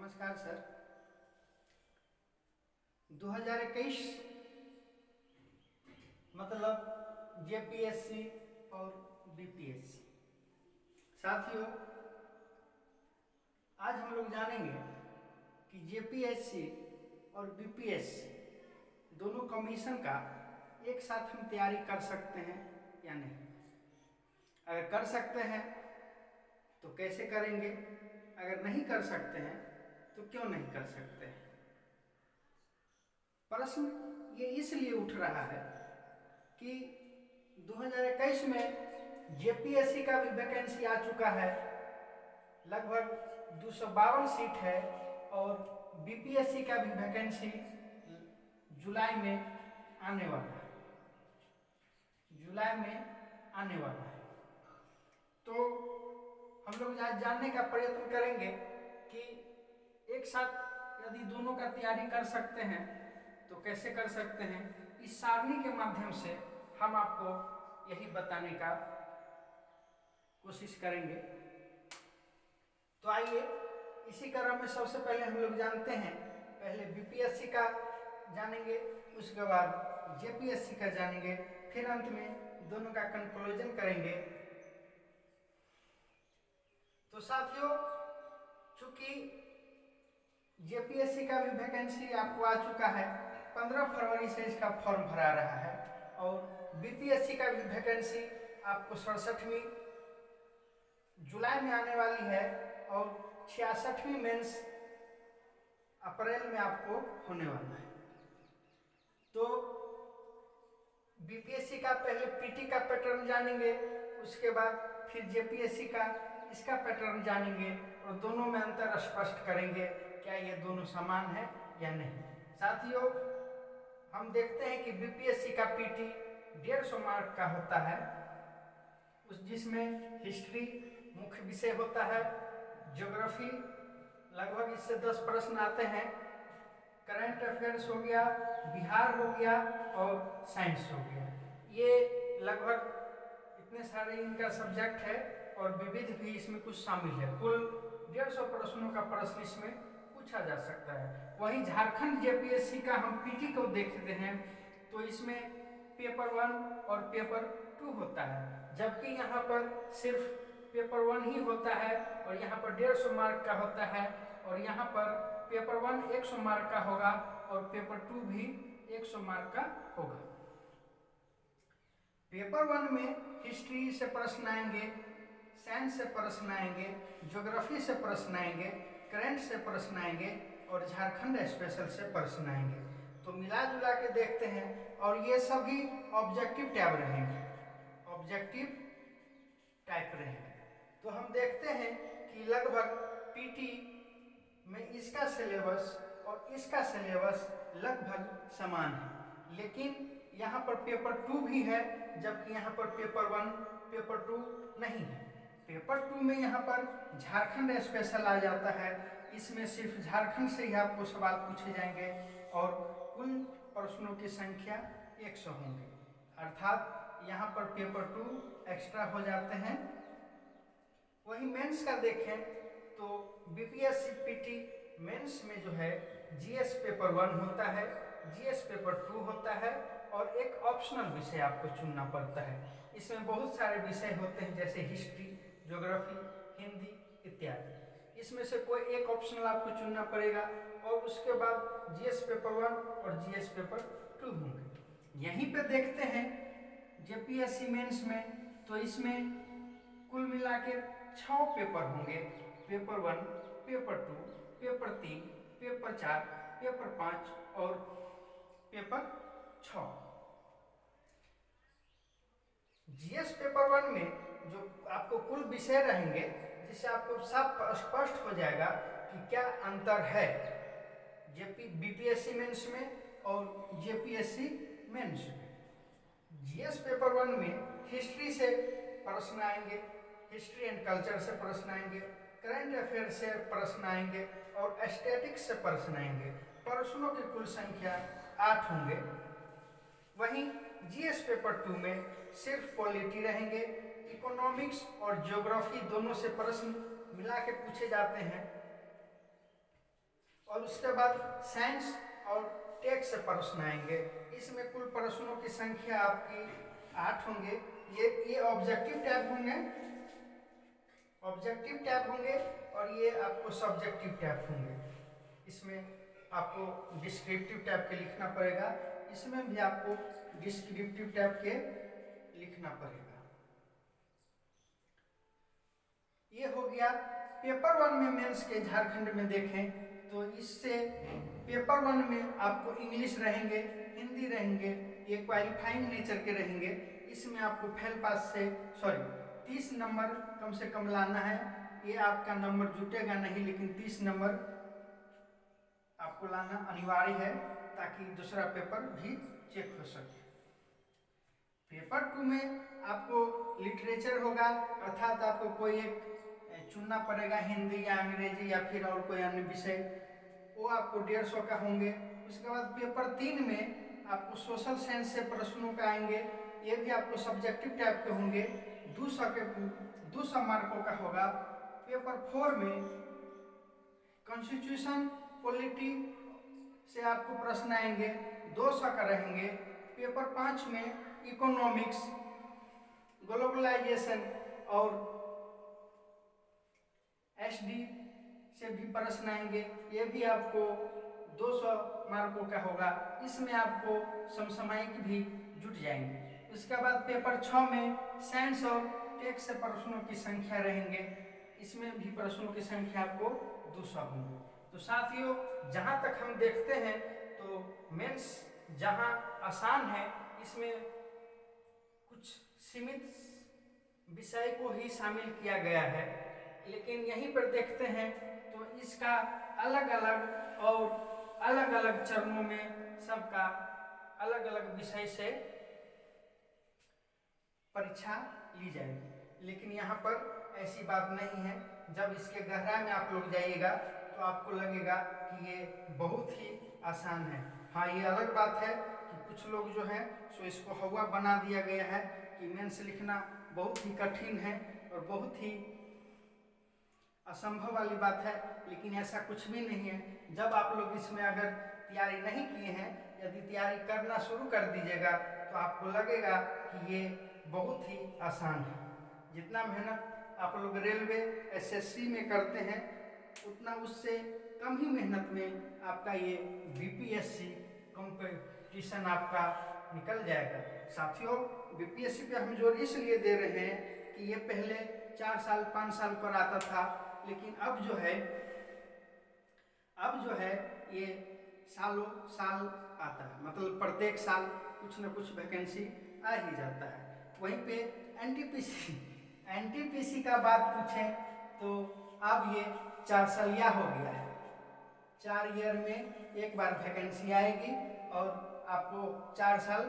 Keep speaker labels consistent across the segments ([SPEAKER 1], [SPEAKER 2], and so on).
[SPEAKER 1] नमस्कार सर। 2021 मतलब जेपीएससी और बीपीएससी। साथियों, आज हम लोग जानेंगे कि जेपीएससी और बीपीएससी दोनों कमीशन का एक साथ हम तैयारी कर सकते हैं या नहीं। अगर कर सकते हैं तो कैसे करेंगे, अगर नहीं कर सकते हैं तो क्यों नहीं कर सकते हैं। प्रश्न ये इसलिए उठ रहा है कि 2021 में जेपीएससी का भी वैकेंसी आ चुका है, लगभग 252 सीट है, और बीपीएससी का भी वैकेंसी जुलाई में आने वाला है। तो हम लोग आज जानने का प्रयत्न करेंगे कि एक साथ यदि दोनों का तैयारी कर सकते हैं तो कैसे कर सकते हैं। इस सारणी के माध्यम से हम आपको यही बताने का कोशिश करेंगे। तो आइए इसी क्रम में सबसे पहले हम लोग जानते हैं, पहले बीपीएससी का जानेंगे, उसके बाद जेपीएससी का जानेंगे, फिर अंत में दोनों का कंक्लूजन करेंगे। तो साथियों, चूंकि जेपीएससी का भी वैकेंसी आपको आ चुका है, 15 फरवरी से इसका फॉर्म भरा रहा है, और बीपीएससी का भी वैकेंसी आपको 67वीं जुलाई में आने वाली है, और 66वीं मेंस अप्रैल में आपको होने वाला है। तो बीपीएससी का पहले पीटी का पैटर्न जानेंगे, उसके बाद फिर जेपीएससी का इसका पैटर्न जानेंगे, और दोनों में अंतर स्पष्ट करेंगे, क्या ये दोनों समान है या नहीं। साथियों, हम देखते हैं कि बीपीएससी का पीटी 150 मार्क का होता है, जिसमें हिस्ट्री मुख्य विषय होता है, ज्योग्राफी लगभग इससे 10 प्रश्न आते हैं, करंट अफेयर्स हो गया, बिहार हो गया, और साइंस हो गया। ये लगभग इतने सारे इनका सब्जेक्ट है, और विविध भी इसमें कुछ शामिल है। कुल 150 प्रश्नों का प्रश्न इसमें पूछा जा सकता है। वहीं झारखंड जेपीएससी का हम पीटी को देखते हैं तो इसमें पेपर 1 और पेपर 2 होता है, जबकि यहाँ पर सिर्फ पेपर 1 ही होता है, और यहाँ पर 150 मार्क का होता है, और यहाँ पर पेपर 1 100 मार्क का होगा, और पेपर 2 भी 100 मार्क का होगा। पेपर 1 में हिस्ट्री से प्रश्न आएंगे, साइंस से प्रश्न आएंगे, ज्योग्राफी से प्रश्न आएंगे, करंट से प्रश्न आएंगे, और झारखंड स्पेशल से प्रश्न आएंगे। तो मिला जुला के देखते हैं, और ये सभी ऑब्जेक्टिव टाइप रहेंगे। तो हम देखते हैं कि लगभग पीटी में इसका सिलेबस और इसका सिलेबस लगभग समान है, लेकिन यहाँ पर पेपर 2 भी है, जबकि यहाँ पर पेपर 1 पेपर 2 नहीं है। पेपर 2 में यहाँ पर झारखंड स्पेशल आ जाता है, इसमें सिर्फ झारखंड से ही आपको सवाल पूछे जाएंगे, और कुल प्रश्नों की संख्या 100 होंगे, अर्थात यहाँ पर पेपर 2 एक्स्ट्रा हो जाते हैं। वही मेंस का देखें तो बीपीएससी पीटी मेंस में जो है जीएस पेपर 1 होता है, जीएस पेपर 2 होता है, और एक ऑप्शनल विषय आपको चुनना पड़ता है। इसमें बहुत सारे विषय होते हैं, जैसे हिस्ट्री, ज्योग्राफी, हिंदी इत्यादि। इसमें से कोई एक ऑप्शनल आपको चुनना पड़ेगा, और उसके बाद जीएस पेपर 1 और जीएस पेपर 2 होंगे। यहीं पे देखते हैं जेपीएससी मेंस में, तो इसमें कुल मिला के 6 पेपर होंगे, paper 1, paper 2, paper 3, paper 4, paper 5 और पेपर 6। जीएस पेपर 1 में जो आपको कुल विषय रहेंगे, जिससे आपको सब स्पष्ट हो जाएगा कि क्या अंतर है बीपीएससी मेंस में और जेपीएससी मेंस में। जीएस पेपर 1 में हिस्ट्री से प्रश्न आएंगे, हिस्ट्री एंड कल्चर से प्रश्न आएंगे, करंट अफेयर से प्रश्न आएंगे, और स्टैटिक्स से प्रश्न आएंगे। प्रश्नों की कुल संख्या 8 होंगे। वहीं जीएस पेपर 2 में सिर्फ पॉलिटी रहेंगे, इकोनॉमिक्स और ज्योग्राफी दोनों से प्रश्न मिला के पूछे जाते हैं। और उसके बाद साइंस और टेक से प्रश्न आएंगे। इसमें कुल प्रश्नों की संख्या आपकी 8 होंगे। ये ऑब्जेक्टिव टाइप होंगे, और ये आपको सब्जेक्टिव टाइप होंगे। इसमें आपको डिस्क्रिप्टिव टाइप के लिखना पड़ेगा, इसमें भी आपको डिस्क्रिप्टिव टाइप के लिखना पड़ेगा। ये हो गया पेपर 1 में मेंस के झारखंड में देखें तो इससे पेपर 1 में आपको इंग्लिश रहेंगे, हिंदी रहेंगे, ये क्वालिफाइंग नेचर के रहेंगे। इसमें आपको फेल पास से 30 नंबर कम से कम लाना है। ये आपका नंबर जुटेगा नहीं, लेकिन 30 नंबर आपको लाना अनिवार्य है ताकि दूसरा पेपर भी चेक हो सके। पेपर 2 में आपको लिटरेचर होगा, अर्थात आपको कोई एक चुनना पड़ेगा, हिंदी या अंग्रेजी या फिर और कोई अन्य विषय, वो आपको 150 का होंगे। उसके बाद पेपर 3 में आपको सोशल साइंस से प्रश्नों का आएंगे, ये भी आपको सब्जेक्टिव टाइप के होंगे, 200 मार्कों का होगा। पेपर 4 में कॉन्स्टिट्यूशन पॉलिटी से आपको प्रश्न आएंगे, 200 का रहेंगे। पेपर 5 में इकोनॉमिक्स, ग्लोबलाइजेशन और एसडी से भी प्रश्न आएंगे, ये भी आपको 200 मार्कों का होगा। इसमें आपको समसामयिक भी जुट जाएंगे। उसके बाद पेपर 6 में साइंस और टेक से प्रश्नों की संख्या रहेंगे, इसमें भी प्रश्नों की संख्या आपको 200 होंगे। तो साथियों, जहाँ तक हम देखते हैं तो मेंस जहाँ आसान है, इसमें कुछ सीमित विषय को ही शामिल किया गया है, लेकिन यहीं पर देखते हैं तो इसका अलग अलग और अलग अलग चरणों में सबका अलग अलग विषय से परीक्षा ली जाएगी। लेकिन यहाँ पर ऐसी बात नहीं है। जब इसके गहराई में आप लोग जाइएगा तो आपको लगेगा कि ये बहुत ही आसान है। हाँ, ये अलग बात है कि कुछ लोग जो हैं सो इसको हवा बना दिया गया है कि मेंस लिखना बहुत ही कठिन है और बहुत ही असंभव वाली बात है, लेकिन ऐसा कुछ भी नहीं है। जब आप लोग इसमें अगर तैयारी नहीं किए हैं, यदि तैयारी करना शुरू कर दीजिएगा तो आपको लगेगा कि ये बहुत ही आसान है। जितना मेहनत आप लोग रेलवे एसएससी में करते हैं, उतना उससे कम ही मेहनत में आपका ये बीपीएससी कंपटीशन आपका निकल जाएगा। साथियों, बीपीएससी पे हम जोर इसलिए दे रहे हैं कि ये पहले 4 साल 5 साल पर आता था, लेकिन अब जो है ये सालों साल आता है। मतलब प्रत्येक साल कुछ न कुछ वैकेंसी आ ही जाता है। वहीं पे एनटीपीसी का बात पूछें तो अब ये 4 सालिया हो गया है। 4 ईयर में एक बार वैकेंसी आएगी और आपको 4 साल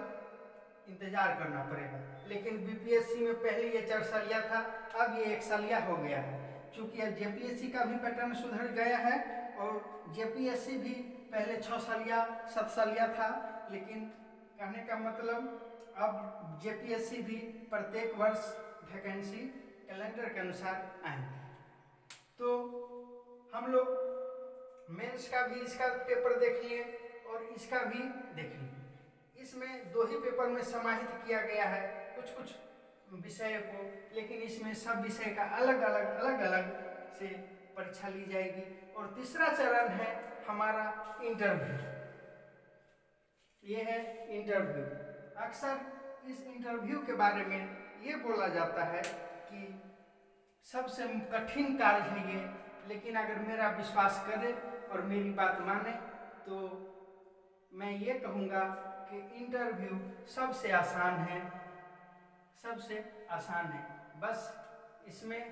[SPEAKER 1] इंतजार करना पड़ेगा। लेकिन बीपीएससी में पहले ये 4 सालिया था, अब ये 1 सालिया हो गया है। चूँकि अब जेपीएससी का भी पैटर्न सुधर गया है और जेपीएससी भी पहले 6 सालिया 7 सालिया था, लेकिन कहने का मतलब अब जेपीएससी भी प्रत्येक वर्ष वैकेंसी कैलेंडर के अनुसार आएंगे। तो हम लोग मेंस का भी इसका पेपर देख लिए और इसका भी देख लिए। इसमें 2 ही पेपर में समाहित किया गया है कुछ विषयों को, लेकिन इसमें सब विषय का अलग अलग से परीक्षा ली जाएगी। और तीसरा चरण है हमारा इंटरव्यू। ये है इंटरव्यू। अक्सर इस इंटरव्यू के बारे में ये बोला जाता है कि सबसे कठिन कार्य है ये, लेकिन अगर मेरा विश्वास करे और मेरी बात माने तो मैं ये कहूँगा कि इंटरव्यू सबसे आसान है, सबसे आसान है। बस इसमें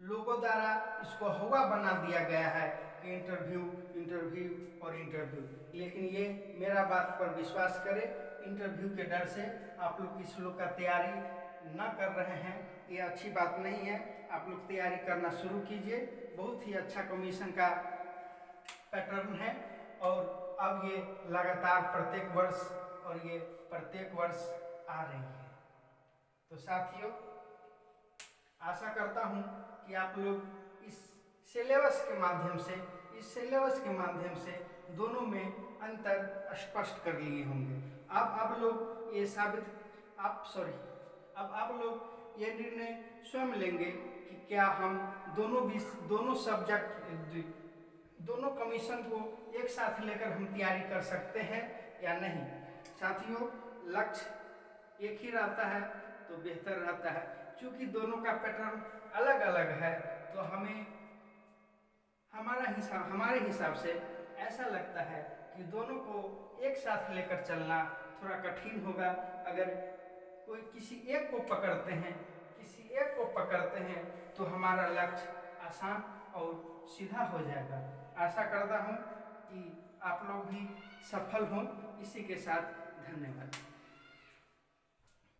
[SPEAKER 1] लोगों द्वारा इसको हवा बना दिया गया है कि इंटरव्यू और इंटरव्यू, लेकिन ये मेरा बात पर विश्वास करें, इंटरव्यू के डर से आप लोग किसी लोग का तैयारी ना कर रहे हैं, ये अच्छी बात नहीं है। आप लोग तैयारी करना शुरू कीजिए। बहुत ही अच्छा कमीशन का पैटर्न है और अब ये लगातार प्रत्येक वर्ष आ रही है। तो साथियों, आशा करता हूँ कि आप लोग इस सिलेबस के माध्यम से, इस सिलेबस के माध्यम से दोनों में अंतर स्पष्ट कर लिए होंगे। अब आप लोग ये अब आप लोग ये निर्णय स्वयं लेंगे कि क्या हम दोनों सब्जेक्ट, दोनों कमीशन को एक साथ लेकर हम तैयारी कर सकते हैं या नहीं। साथियों, लक्ष्य एक ही रहता है तो बेहतर रहता है। क्योंकि दोनों का पैटर्न अलग अलग है तो हमारे हिसाब से ऐसा लगता है कि दोनों को एक साथ लेकर चलना थोड़ा कठिन होगा। अगर किसी एक को पकड़ते हैं तो हमारा लक्ष्य आसान और सीधा हो जाएगा। आशा करता हूँ कि आप लोग भी सफल हों। इसी के साथ धन्यवाद।